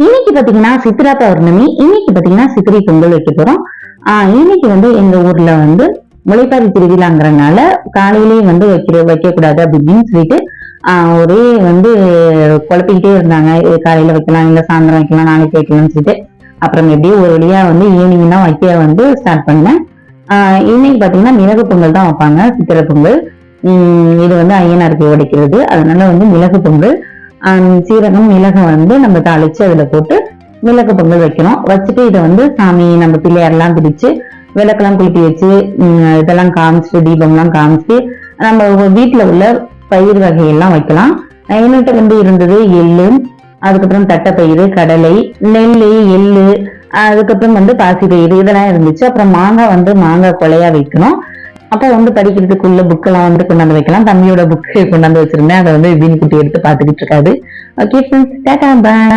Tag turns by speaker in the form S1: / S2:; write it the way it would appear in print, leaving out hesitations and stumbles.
S1: இன்னைக்கு பாத்தீங்கன்னா சித்ரா பௌர்ணமி. இன்னைக்கு பாத்தீங்கன்னா சித்திரை பொங்கல் வைக்க போறோம். இன்னைக்கு எங்க ஊர்ல முளைப்பாரி திருவிழாங்கிறனால காலையிலேயே வைக்க கூடாது அப்படின்னு சொல்லிட்டு ஒரே குழப்பிக்கிட்டே இருந்தாங்க. காலையில வைக்கலாம், இல்ல சாயந்தரம் வைக்கலாம், நாளைக்கு வைக்கலாம்னு சொல்லிட்டு அப்புறம் எப்படியோ ஒரு வழியா ஈவினிங் தான் வைக்க ஸ்டார்ட் பண்ணேன். இன்னைக்கு பாத்தீங்கன்னா மிளகு பொங்கல் தான் வைப்பாங்க, சித்திரை பொங்கல். இது ஐயனாருக்கு உடைக்கிறது. அதனால மிளகு பொங்கல், சீரகம் மிளகு நம்ம தாளிச்சு அதுல போட்டு மிளகு பொங்கல் வைக்கணும். வச்சுட்டு இதை சாமி நம்ம பிள்ளையாரெல்லாம் பிடிச்சு விளக்கெல்லாம் குளிப்பி வச்சு இதெல்லாம் காமிச்சிட்டு தீபம்லாம் காமிச்சு நம்ம வீட்டுல உள்ள பயிர் வகையெல்லாம் வைக்கலாம். என்கிட்ட இருந்தது எள்ளு, அதுக்கப்புறம் தட்டைப்பயிறு, கடலை, நெல், எள்ளு, அதுக்கப்புறம் பாசி பயிறு இதெல்லாம் இருந்துச்சு. அப்புறம் மாங்காய் மாங்காய் கொலையா வைக்கணும். அப்ப படிக்கிறதுக்குள்ள புக்கெல்லாம் கொண்டாந்து வைக்கலாம். தம்பியோட புக்கு கொண்டாந்து வச்சிருந்தேன். அதை விபின் குட்டி எடுத்து பாத்துக்கிட்டு இருக்காரு. ஓகே ஃப்ரெண்ட்ஸ், டாடா பாய்.